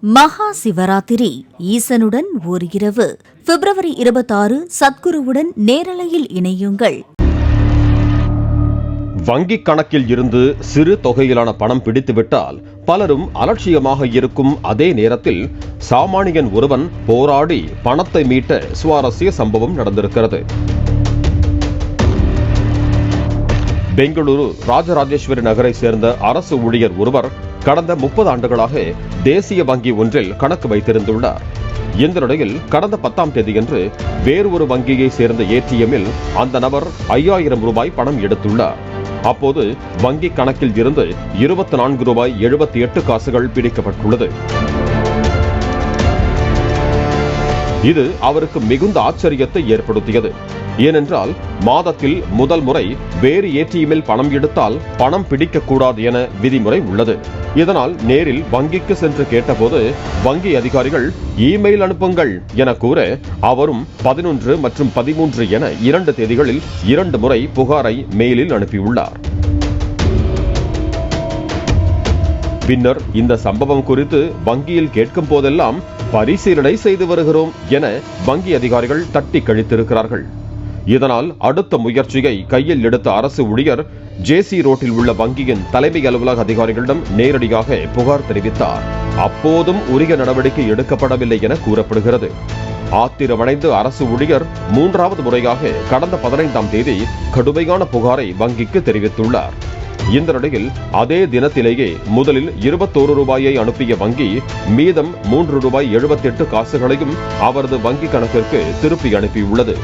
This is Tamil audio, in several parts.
மகா சிவராத்திரி ஈசனுடன் ஓர் இரவு பிப்ரவரி 26 சத்குருவுடன் நேரலையில் இணையுங்கள். வங்கிக் கணக்கில் இருந்து சிறு தொகையிலான பணம் பிடித்துவிட்டால் பலரும் அலட்சியமாக இருக்கும் அதே நேரத்தில் சாமானியன் ஒருவன் போராடி பணத்தை மீட்ட சுவாரஸ்ய சம்பவம் நடந்திருக்கிறது. பெங்களூரு ராஜராஜேஸ்வரி நகரை சேர்ந்த அரசு ஊழியர் ஒருவர் கடந்த 30 ஆண்டுகளாக தேசிய வங்கி ஒன்றில் கணக்கு வைத்திருந்துள்ளார். இந்த நிலையில் கடந்த 10ஆம் தேதியன்று வேறு ஒரு வங்கியை சேர்ந்த ஏடிஎம்மில் அந்த நபர் 5000 ரூபாய் பணம் எடுத்துள்ளார். அப்போது வங்கி கணக்கில் இருந்து 24 ரூபாய் 78 காசுகள் பிடிக்கப்பட்டுள்ளது. இது அவருக்கு மிகுந்த ஆச்சரியத்தை ஏற்படுத்தியது. ஏனென்றால் மாதத்தில் முதல் முறை வேறு ஏடிஎம்மில் பணம் எடுத்தால் பணம் பிடிக்கக்கூடாது என விதிமுறை உள்ளது. இதனால் நேரில் வங்கிக்கு சென்று கேட்டபோது வங்கி அதிகாரிகள் இமெயில் அனுப்புங்கள் என கூற அவரும் 11 மற்றும் 13 என 2 தேதிகளில் 2 முறை புகாரை மெயிலில் அனுப்பியுள்ளார். பின்னர் இந்த சம்பவம் குறித்து வங்கியில் கேட்கும் போதெல்லாம் பரிசீலனை செய்து வருகிறோம் என வங்கி அதிகாரிகள் தட்டி கழித்திருக்கிறார்கள். இதனால் அடுத்த முயற்சியை கையில் எடுத்த அரசு ஊழியர் ஜேசி ரோட்டில் உள்ள வங்கியின் தலைமை அலுவலக அதிகாரிகளிடம் நேரடியாக புகார் தெரிவித்தார். அப்போதும் உரிய நடவடிக்கை எடுக்கப்படவில்லை என கூறப்படுகிறது. ஆத்திரமடைந்து அரசு ஊழியர் 3வது முறையாக கடந்த 15ஆம் தேதி கடுமையான புகாரை வங்கிக்கு தெரிவித்துள்ளார். இந்த நிலையில் அதே தினத்திலேயே முதலில் 21 ரூபாயை அனுப்பிய வங்கி மீதம் 3 ரூபாய் 78 காசுகளையும் அவரது வங்கி கணக்கிற்கு திருப்பி அனுப்பியுள்ளது.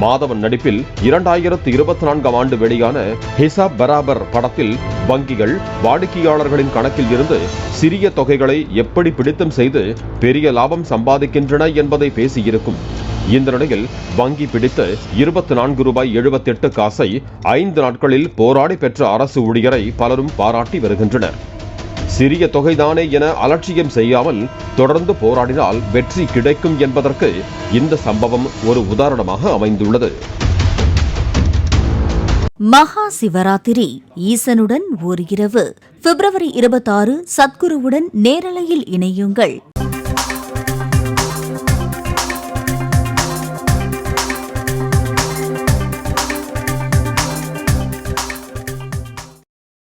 மாதவன் நடிப்பில் 2024ஆம் ஆண்டு வெளியான ஹிசாப் பராபர் படத்தில் வங்கிகள் வாடிக்கையாளர்களின் கணக்கில் இருந்து சிறிய தொகைகளை எப்படி பிடித்தம் செய்து பெரிய லாபம் சம்பாதிக்கின்றன என்பதை பேசியிருக்கும். இந்த நிலையில் வங்கி பிடித்த 24 ரூபாய் 78 காசை 5 நாட்களில் போராடி பெற்ற அரசு ஊழியரை பலரும் பாராட்டி வருகின்றனர். சிறிய தொகைதானே என அலட்சியம் செய்யாமல் தொடர்ந்து போராடினால் வெற்றி கிடைக்கும் என்பதற்கு இந்த சம்பவம் ஒரு உதாரணமாக அமைந்துள்ளது. மகா சிவராத்திரி ஈசனுடன் ஓர் இரவு பிப்ரவரி 26 சத்குருவுடன் நேரலையில் இணையுங்கள்.